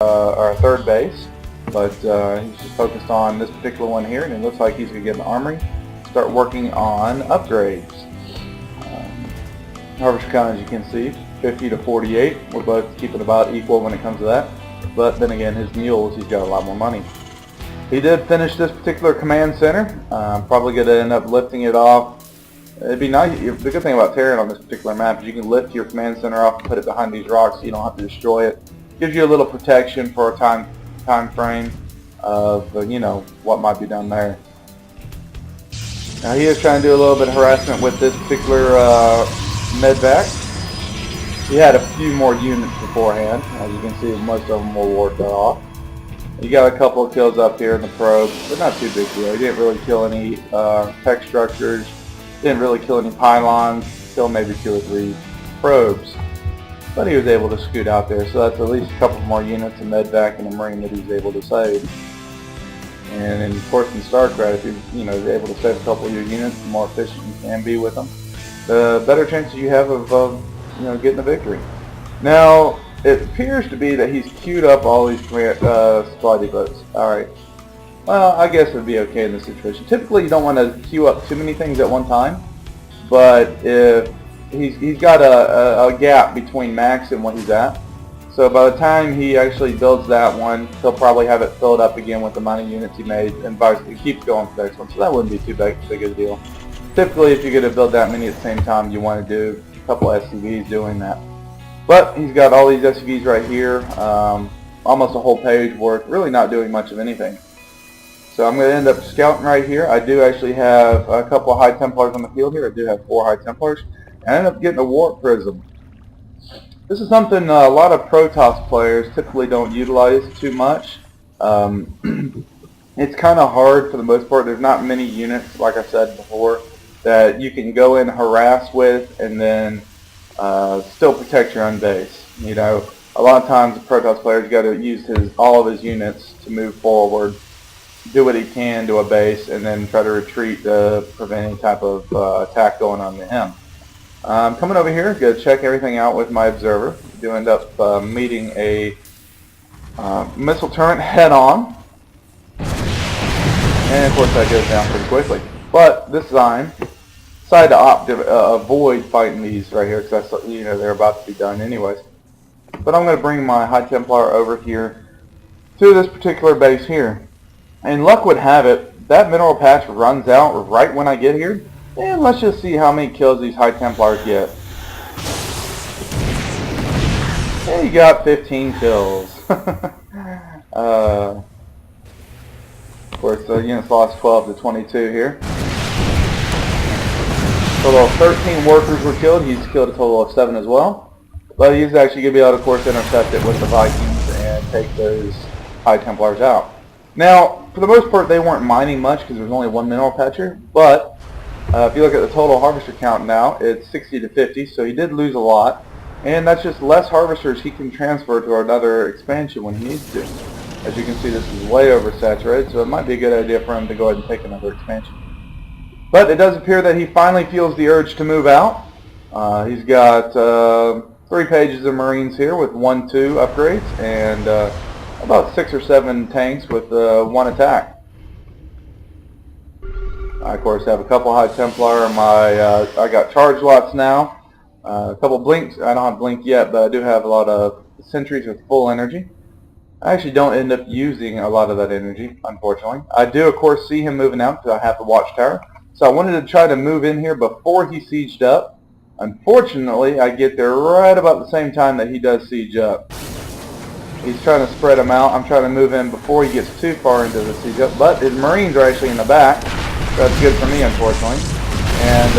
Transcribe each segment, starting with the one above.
our third base, but he's just focused on this particular one here, and it looks like he's going to get an armory, start working on upgrades. Harvester count, as you can see, 50 to 48. We're both keeping about equal when it comes to that, but then again, his mules, he's got a lot more money. He did finish this particular command center. Probably going to end up lifting it off. It'd be nice. The good thing about Terran on this particular map is you can lift your command center off and put it behind these rocks so you don't have to destroy it. Gives you a little protection for a time frame of what might be done there. Now he is trying to do a little bit of harassment with this particular medvac. He had a few more units beforehand. As you can see, most of them will ward that off. He got a couple of kills up here in the probe, but not too big deal. He didn't really kill any tech structures. Didn't really kill any pylons. Killed maybe 2 or 3 probes. But he was able to scoot out there, so that's at least a couple more units of medvac and a marine that he's able to save. And of course in StarCraft, if you're able to save a couple of your units, the more efficient you can be with them, the better chances you have of getting the victory. Now it appears to be that he's queued up all these supply depots. Alright. Well, I guess it would be okay in this situation. Typically you don't want to queue up too many things at one time, but if he's got a gap between max and what he's at, so by the time he actually builds that one, he'll probably have it filled up again with the amount of units he made, and it keeps going for the next one, so that wouldn't be too big a deal. Typically if you're going to build that many at the same time, you want to do a couple SCVs doing that. But he's got all these SCVs right here, almost a whole page worth, really not doing much of anything. So I'm going to end up scouting right here. I do actually have a couple of High Templars on the field here. I do have 4 High Templars. And I ended up getting a Warp Prism. This is something a lot of Protoss players typically don't utilize too much. It's kind of hard for the most part. There's not many units, like I said before, that you can go in, harass with, and then still protect your own base. A lot of times the Protoss player's got to use all of his units to move forward, do what he can to a base, and then try to retreat to prevent any type of attack going on to him. Coming over here, going to check everything out with my observer. Do end up meeting a missile turret head-on, and of course that goes down pretty quickly. But this time, decided to avoid fighting these right here because they're about to be done anyways. But I'm going to bring my High Templar over here to this particular base here. And luck would have it, that mineral patch runs out right when I get here. And let's just see how many kills these High Templars get. Yeah, he got 15 kills. Of course, the units lost 12 to 22 here. Total of 13 workers were killed. He's killed a total of 7 as well. But he's actually going to be able to, of course, intercept it with the Vikings and take those High Templars out. Now, for the most part, they weren't mining much because there's only 1 mineral patcher, but if you look at the total harvester count now, it's 60 to 50, so he did lose a lot, and that's just less harvesters he can transfer to another expansion when he needs to. As you can see, this is way oversaturated, so it might be a good idea for him to go ahead and take another expansion. But it does appear that he finally feels the urge to move out. He's got 3 pages of Marines here with 1-2 upgrades, and about 6 or 7 tanks with 1 attack. I, of course, have a couple High Templar. I got charge lots now. A couple blinks. I don't have blink yet, but I do have a lot of sentries with full energy. I actually don't end up using a lot of that energy, unfortunately. I do, of course, see him moving out because I have the watchtower. So I wanted to try to move in here before he sieged up. Unfortunately, I get there right about the same time that he does siege up. He's trying to spread them out. I'm trying to move in before he gets too far into the siege up. But his Marines are actually in the back. So that's good for me, unfortunately. And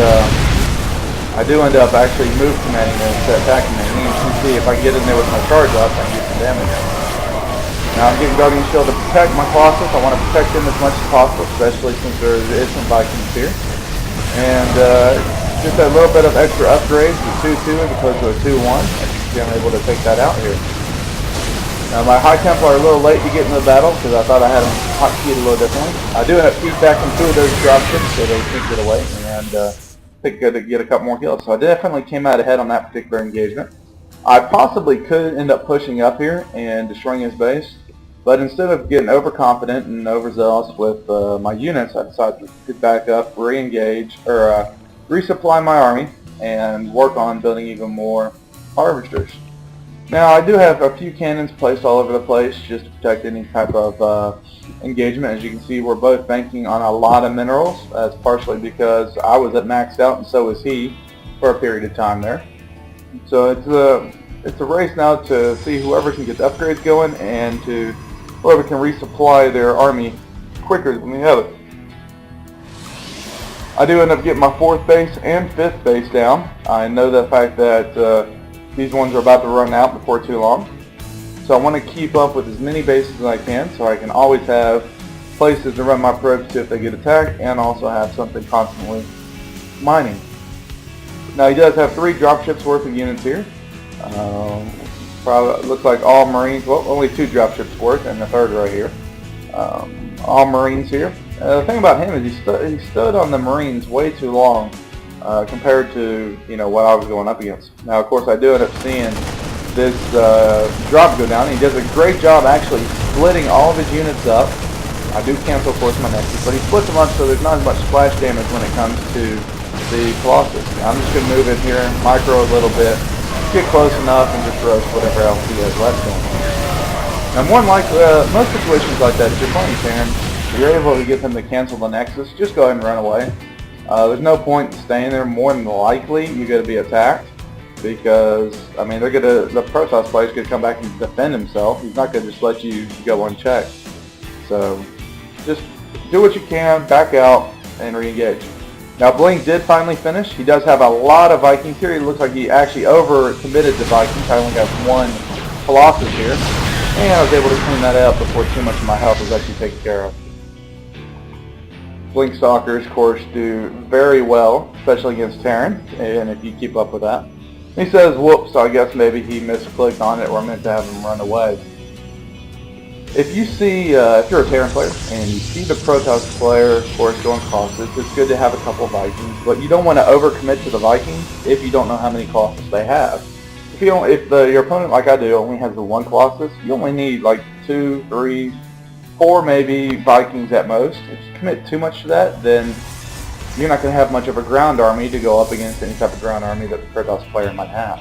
I do end up actually move commanding them instead of attack commanding. As you can see, if I get in there with my charge lots, I can get some damage. Now I'm getting Guardian Shield to protect my Colossus. I want to protect him as much as possible, especially since there is some Vikings here. And just a little bit of extra upgrades, the 2-2 as opposed to a 2-1. As you can see, I'm able to take that out here. Now my High Templar are a little late to get into the battle because I thought I had them hotkeyed a little differently. I do have feedback from 2 of those dropships, so they can get away and get a couple more kills. So I definitely came out ahead on that particular engagement. I possibly could end up pushing up here and destroying his base, but instead of getting overconfident and overzealous with my units, I decided to back up, re-engage, or resupply my army, and work on building even more harvesters. Now, I do have a few cannons placed all over the place just to protect any type of engagement. As you can see, we're both banking on a lot of minerals. That's partially because I was at maxed out and so was he for a period of time there. So it's a race now to see whoever can get the upgrades going and to whoever can resupply their army quicker than the other. I do end up getting my 4th base and 5th base down. I know the fact that these ones are about to run out before too long. So I want to keep up with as many bases as I can so I can always have places to run my probes to if they get attacked, and also have something constantly mining. Now he does have 3 dropships worth of units here. Probably looks like all Marines, well, only 2 dropships worth and the 3rd right here. All Marines here. The thing about him is he stood on the Marines way too long compared to what I was going up against. Now of course I do end up seeing this drop go down. He does a great job actually splitting all of his units up. I do cancel of course my nexus, but he splits them up so there's not as much splash damage when it comes to the Colossus. Now, I'm just going to move in here, micro a little bit, get close enough, and just roast whatever else he has left going on. And more than likely, most situations like that, if you're playing Terran, you're able to get them to cancel the nexus, just go ahead and run away. There's no point in staying there. More than likely, you're going to be attacked because, I mean, the Protoss player's going to come back and defend himself. He's not going to just let you go unchecked. So, just do what you can, back out, and re-engage. Now Blink did finally finish. He does have a lot of Vikings here. It looks like he actually over-committed to Vikings. I only got 1 Colossus here. And I was able to clean that up before too much of my health was actually taken care of. Blink Stalkers, of course, do very well, especially against Terran, and if you keep up with that. He says, whoops, so I guess maybe he misclicked on it or meant to have him run away. If you see, if you're a Terran player and you see the Protoss player, of course, going Colossus, it's good to have a couple of Vikings, but you don't want to overcommit to the Vikings if you don't know how many Colossus they have. If your opponent, like I do, only has the 1 Colossus, you only need like 2, 3, 4 maybe Vikings at most. If you commit too much to that, then you're not going to have much of a ground army to go up against any type of ground army that the Protoss player might have.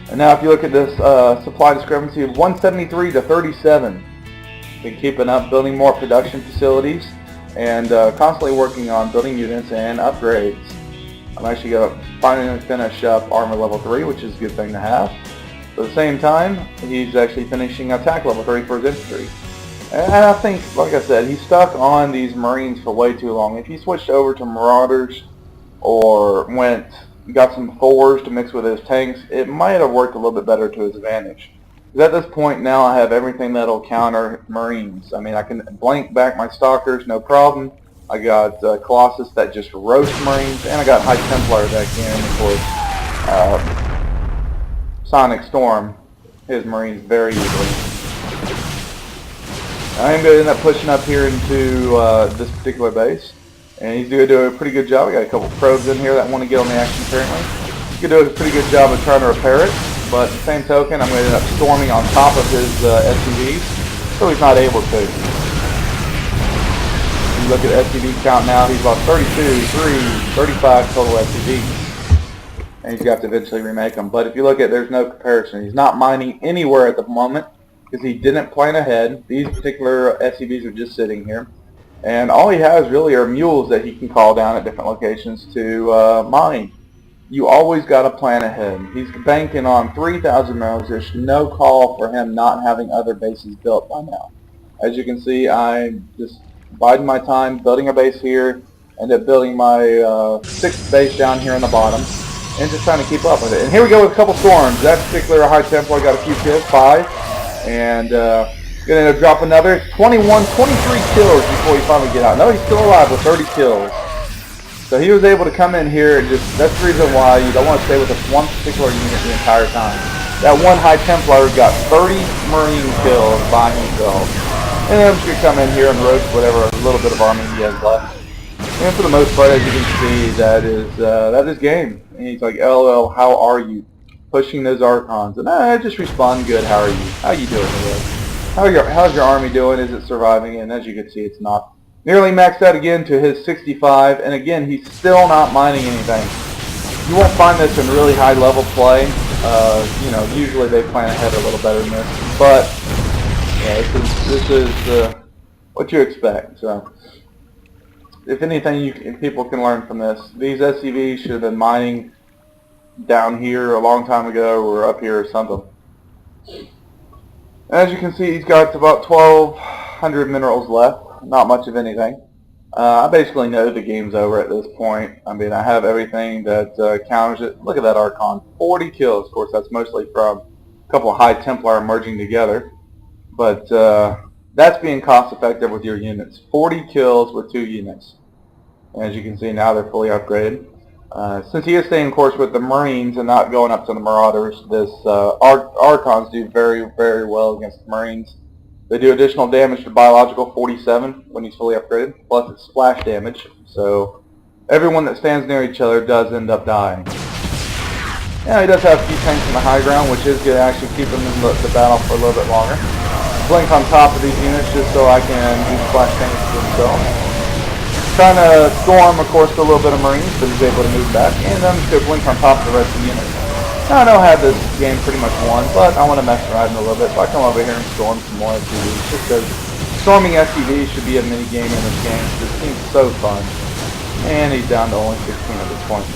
And now if you look at this supply discrepancy of 173 to 37, been keeping up, building more production facilities, and constantly working on building units and upgrades. I'm actually going to finally finish up armor level 3, which is a good thing to have. At the same time, he's actually finishing attack level 3 for his infantry. And I think, like I said, he's stuck on these Marines for way too long. If he switched over to Marauders or got some 4s to mix with his tanks, it might have worked a little bit better to his advantage. At this point now I have everything that'll counter Marines. I mean, I can blank back my Stalkers, no problem. I got Colossus that just roast Marines, and I got High Templar that can, of course, Sonic Storm his Marines very easily. I'm going to end up pushing up here into this particular base, and he's going to do a pretty good job. I got a couple probes in here that want to get on the action currently. He's going to do a pretty good job of trying to repair it. But at the same token, I'm going to end up storming on top of his SCVs, so he's not able to. You look at SCV count now, he's lost 32, 3, 35 total SCVs. And he's got to eventually remake them. But if you look at, there's no comparison. He's not mining anywhere at the moment because he didn't plan ahead. These particular SCVs are just sitting here. And all he has really are mules that he can call down at different locations to mine. You always got to plan ahead. He's banking on 3,000 minerals. There's no call for him not having other bases built by now. As you can see, I'm just biding my time, building a base here, and then building my 6th base down here on the bottom, and just trying to keep up with it. And here we go with a couple storms. That particular High Templar got a few kills, 5, and gonna end up drop another 23 kills before he finally get out. No, he's still alive with 30 kills. So he was able to come in here and just, that's the reason why you don't want to stay with this one particular unit the entire time. That one High Templar got 30 Marine kills by himself. And then I'm just going to come in here and roast whatever little bit of army he has left. And for the most part, as you can see, that is game. And he's like, LOL, how are you? pushing those Archons, and I just respond good. How are you? How you doing today? How's your army doing? Is it surviving? And as you can see, it's not. Nearly maxed out again to his 65, and again, he's still not mining anything. You won't find this in really high level play. You know, usually they plan ahead a little better than this, but yeah, this is what you expect. So, if anything, people can learn from this. These SCVs should have been mining down here a long time ago, or up here or something. As you can see, he's got about 1,200 minerals left. Not much of anything. I basically know the game's over at this point. I mean, I have everything that counters it. Look at that Archon. 40 kills. Of course, that's mostly from a couple of High Templar merging together. But that's being cost effective with your units. 40 kills with 2 units. And as you can see, now they're fully upgraded. Since he is staying course with the Marines and not going up to the Marauders, this Archons do very, very well against the Marines. They do additional damage to biological 47 when he's fully upgraded, plus it's splash damage, so everyone that stands near each other does end up dying. Yeah, he does have a few tanks in the high ground, which is going to actually keep him in the battle for a little bit longer. Blink on top of these units just so I can do splash tanks for himself. Trying to storm, of course, a little bit of Marines, but he's able to move back, and then just go blink on top of the rest of the units. Now, I know I have this game pretty much won, but I want to mess around a little bit, so I come over here and storm some more SCVs, just because storming SCVs should be a mini game in this game. This seems so fun. And he's down to only 16 at this point.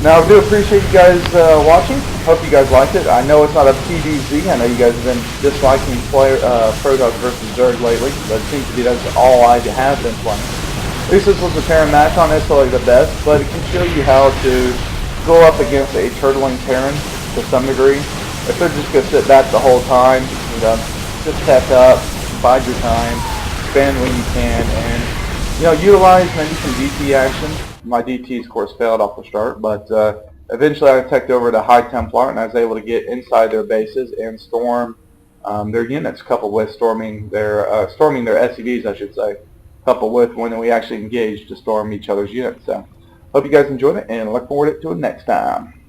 Now, I do appreciate you guys watching. Hope you guys liked it. I know it's not a PvZ. I know you guys have been disliking Protoss versus Zerg lately, but it seems to be that's all I have been playing. At least this was a Terran match on necessarily the best, but it can show you how to go up against a turtling Terran to some degree. If they're just going to sit back the whole time, you know, just tech up, bide your time, spend when you can, and you know, utilize maybe some DT action. My DTs, of course, failed off the start, but eventually I teched over to High Templar, and I was able to get inside their bases and storm their units, coupled with storming their SCVs, I should say, coupled with when we actually engaged to storm each other's units. So, hope you guys enjoyed it, and look forward to it next time.